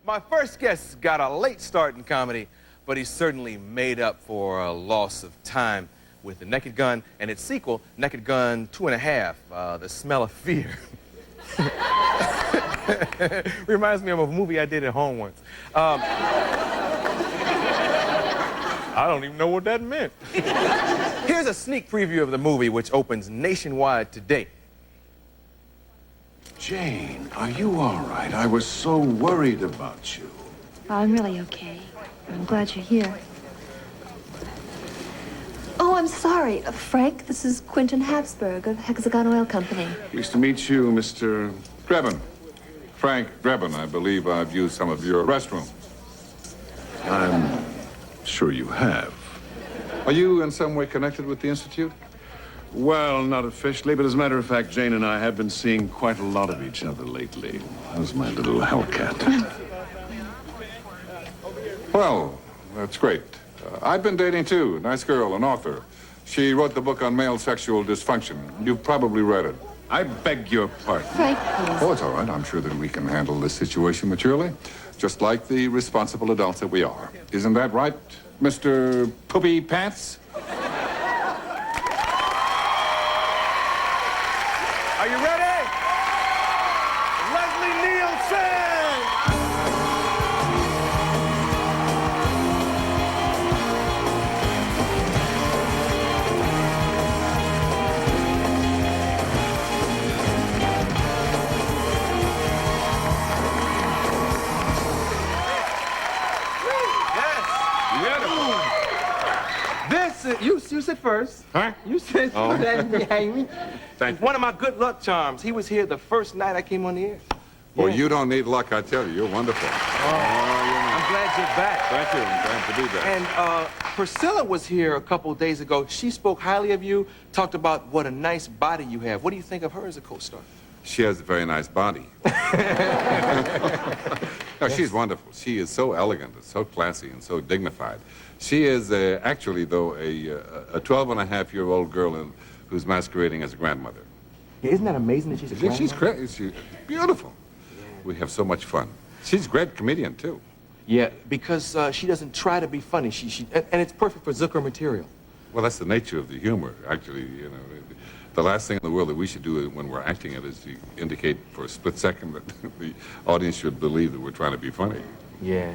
My first guest got a late start in comedy, but he certainly made up for a loss of time with The Naked Gun and its sequel, Naked Gun 2.5, The Smell of Fear. Reminds me of a movie I did at home once. I don't even know what that meant. Here's a sneak preview of the movie, which opens nationwide today. Jane, are you all right? I was so worried about you. Oh, I'm really okay. I'm glad you're here. Oh, I'm sorry. Frank, this is Quentin Habsburg of Hexagon Oil Company. Pleased to meet you, Mr. Drebin. Frank Drebin, I believe I've used some of your restroom. I'm sure you have. Are you in some way connected with the Institute? Well, not officially, but as a matter of fact, Jane and I have been seeing quite a lot of each other lately. How's my little hellcat? Well, that's great. I've been dating, too. Nice girl, an author. She wrote the book on male sexual dysfunction. You've probably read it. I beg your pardon. Frank, please. Oh, it's all right. I'm sure that we can handle this situation maturely, just like the responsible adults that we are. Isn't that right, Mr. Poopy Pants? Are you ready? Leslie Nielsen! You sit first. Huh? You sit Oh. behind me. Thank you. One of my good luck charms. He was here the first night I came on the air. Well, Yeah. you don't need luck, I tell you. You're wonderful. I'm glad you're back. Thank you. I'm glad to be back. And Priscilla was here a couple of days ago. She spoke highly of you, talked about what a nice body you have. What do you think of her as a co-star? She has a very nice body. No, she's wonderful. She is so elegant and so classy and so dignified. She is actually, though, a 12-and-a-half-year-old girl who's masquerading as a grandmother. Yeah, isn't that amazing that she's a grandma? She's crazy. She's beautiful. Yeah. We have so much fun. She's a great comedian, too. Yeah, because she doesn't try to be funny. And it's perfect for Zucker material. Well, that's the nature of the humor, actually. You know, the last thing in the world that we should do when we're acting it is to indicate for a split second that the audience should believe that we're trying to be funny. Yeah.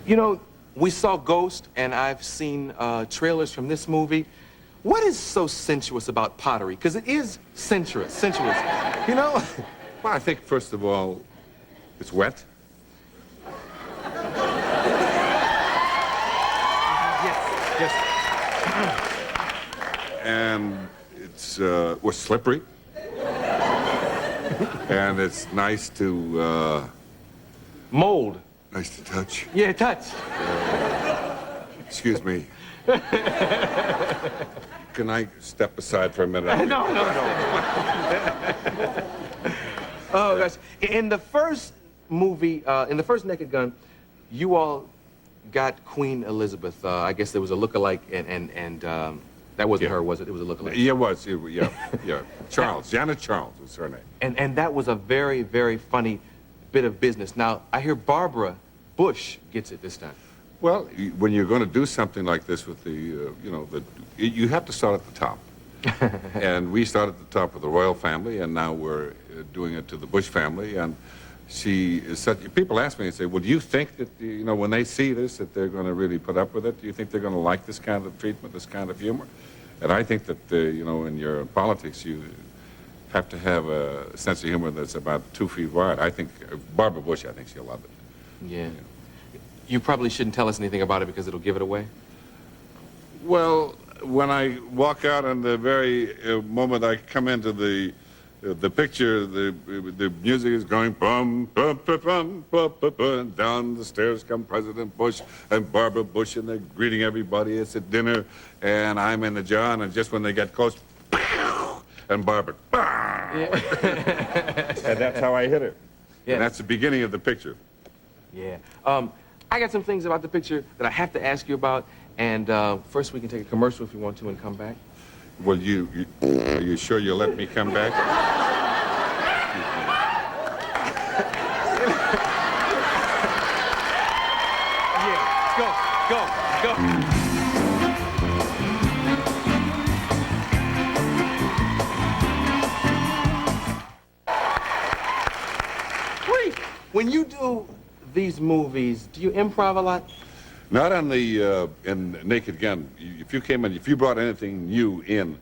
You know, we saw Ghost, and I've seen trailers from this movie. What is so sensuous about pottery? Because it is sensuous, you know? Well, I think, first of all, it's wet. Yes. And it's, we're slippery. And it's nice to, Mold. nice to touch. Yeah, touch. Excuse me. Can I step aside for a minute? No. Oh, gosh. In the first movie, in the first Naked Gun, you all got Queen Elizabeth. I guess there was a lookalike, and that wasn't her, was it? It was a lookalike. Yeah, it was. Yeah. Charles. Janet Charles was her name. And that was a very, very funny bit of business. Now, I hear Barbara Bush gets it this time. Well, when you're going to do something like this with the, you have to start at the top. And we started at the top with the royal family, and now we're doing it to the Bush family. And she is such, people ask me and say, well, do you think that, when they see this, that they're going to really put up with it? Do you think they're going to like this kind of treatment, this kind of humor? And I think that, in your politics, you have to have a sense of humor that's about 2 feet wide. I think, Barbara Bush, I think she'll love it. Yeah. You probably shouldn't tell us anything about it because it'll give it away. Well, when I walk out and the very moment I come into the picture, the music is going bum, bum, bum, bum, bum, bum, bum, and down the stairs come President Bush and Barbara Bush, and they're greeting everybody. It's at dinner, and I'm in the John, and just when they get close, and Barbara, yeah. And that's how I hit her. Yeah. And that's the beginning of the picture. Yeah. I got some things about the picture that I have to ask you about, and first we can take a commercial if you want to and come back. Well, are you sure you'll let me come back? Go, go. When you do these movies, do you improv a lot? Not on the in Naked Gun. If you came in, if you brought anything new in,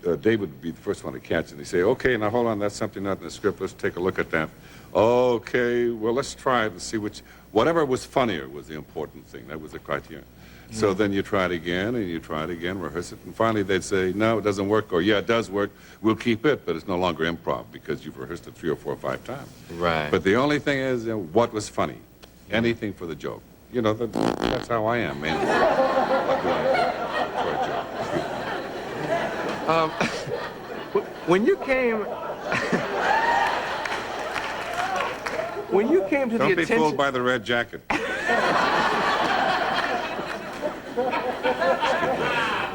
David would be the first one to catch it. And he'd say, okay, now hold on, that's something not in the script. Let's take a look at that. Okay, well, let's try it and see whatever was funnier was the important thing. That was the criterion. So then you try it again, and you try it again, rehearse it, and finally they'd say, no, it doesn't work, or yeah, it does work, we'll keep it, but it's no longer improv because you've rehearsed it 3 or 4 or 5 times. Right. But the only thing is, what was funny? Anything for the joke. You know, that's how I am, man. When you came... when you came to the attention... Don't be fooled by the red jacket.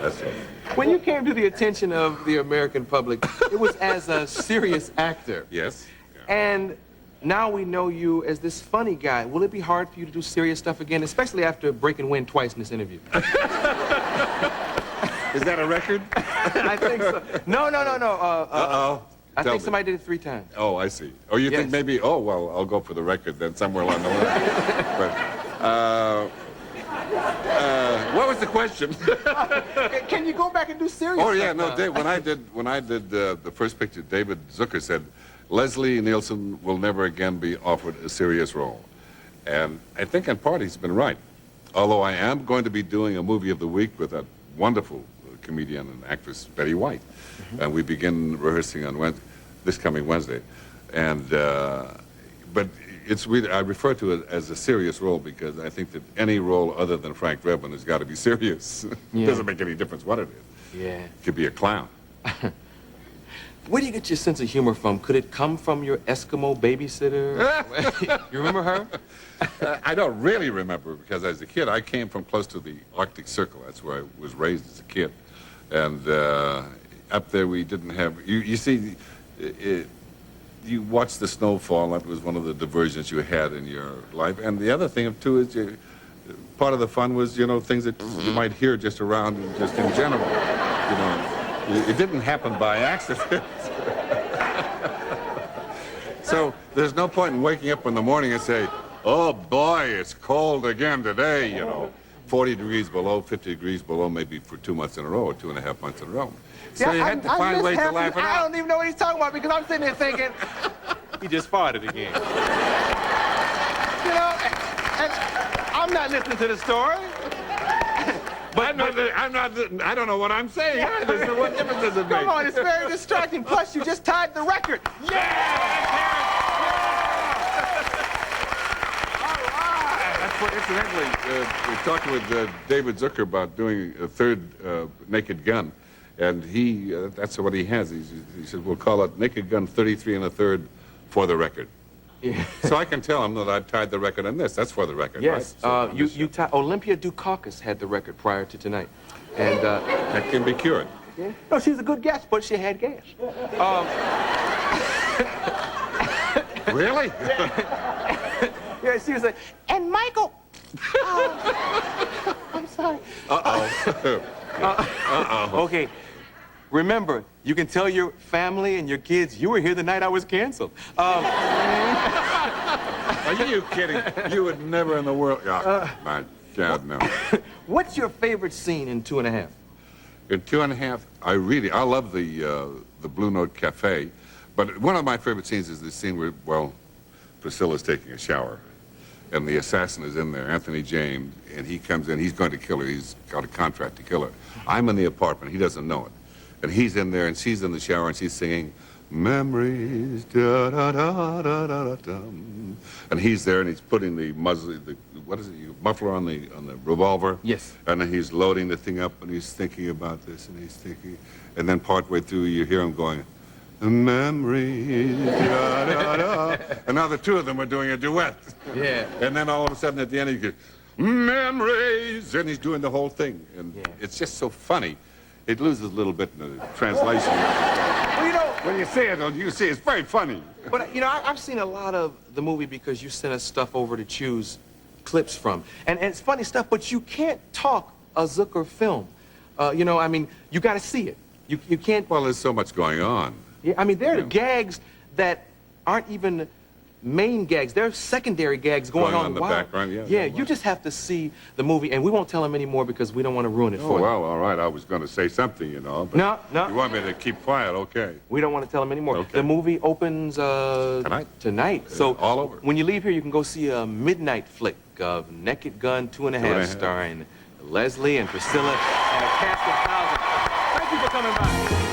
That's it. When you came to the attention of the American public, it was as a serious actor. Yes. Yeah. And now we know you as this funny guy. Will it be hard for you to do serious stuff again, especially after breaking wind twice in this interview? Is that a record? I think so. No. Uh-oh. I think somebody did it 3 times. Oh, I see. Oh, you think maybe, oh, well, I'll go for the record then somewhere along the line. But, what was the question? Can you go back and do serious Oh, stuff? yeah, no, Dave, when I did the first picture, David Zucker said, Leslie Nielsen will never again be offered a serious role. And I think in part he's been right. Although I am going to be doing a movie of the week with that wonderful comedian and actress, Betty White. Mm-hmm. And we begin rehearsing on this coming Wednesday. And, but it's really, I refer to it as a serious role because I think that any role other than Frank Drebin has got to be serious. Yeah. It doesn't make any difference what it is. Yeah. It could be a clown. Where do you get your sense of humor from? Could it come from your Eskimo babysitter? You remember her? I don't really remember because as a kid, I came from close to the Arctic Circle. That's where I was raised as a kid. And up there we didn't have, you see, you watch the snowfall. That was one of the diversions you had in your life. And the other thing, too, is part of the fun was, you know, things that you might hear just around and just in general. You know, it didn't happen by accident. So there's no point in waking up in the morning and say, oh, boy, it's cold again today, you know. 40 degrees below, 50 degrees below, maybe for 2 months in a row or 2.5 months in a row. So you had to find ways to laugh it I out. don't even know what he's talking about because I'm sitting there thinking, he just farted again. You know, and I'm not listening to the story. But I don't know what I'm saying. Yeah. What difference does it make? Come on, it's very distracting. Plus, you just tied the record. Incidentally, we talked with David Zucker about doing a 3rd Naked Gun, and that's what he has. He said, we'll call it Naked Gun 33 1/3 for the record. Yeah. So I can tell him that I've tied the record on this. That's for the record, yes. right? So Olympia Dukakis had the record prior to tonight. And that can be cured. Yeah. No, she's a good guest, but she had gas. Really? Yeah, she was like, and Michael. I'm sorry. Okay. Remember, you can tell your family and your kids you were here the night I was canceled. Are you kidding? You would never in the world. Oh, my God, no. What's your favorite scene in 2.5? In 2.5, I love the Blue Note Cafe, but one of my favorite scenes is the scene where, well, Priscilla's taking a shower, and the assassin is in there, Anthony James, and he comes in, he's going to kill her, he's got a contract to kill her. I'm in the apartment, he doesn't know it. And he's in there, and she's in the shower, and she's singing, memories, da da da da da da. And he's there, and he's putting the muzzle, muffler on the revolver. Yes. And then he's loading the thing up, and he's thinking about this, and he's thinking, and then partway through, you hear him going, memories, da da da. And now the two of them are doing a duet. Yeah. And then all of a sudden, at the end, he goes, memories, and he's doing the whole thing, and it's just so funny. It loses a little bit in the translation. Well, you know, when you see it, it's very funny. But, you know, I've seen a lot of the movie because you sent us stuff over to choose clips from. And it's funny stuff, but you can't talk a Zucker film. You know, I mean, you got to see it. You can't. Well, there's so much going on. Yeah, I mean, there are Yeah. gags that aren't even main gags. There are secondary gags going on in the while- background, yeah. Yeah, you just have to see the movie, and we won't tell them anymore because we don't want to ruin it Oh, for you. well, all right. I was going to say something, you know. But No. You want me to keep quiet? Okay. We don't want to tell them anymore. Okay. The movie opens tonight. So all over. when you leave here, you can go see a midnight flick of Naked Gun 2.5, starring Leslie and Priscilla and a cast of thousands. Thank you for coming by.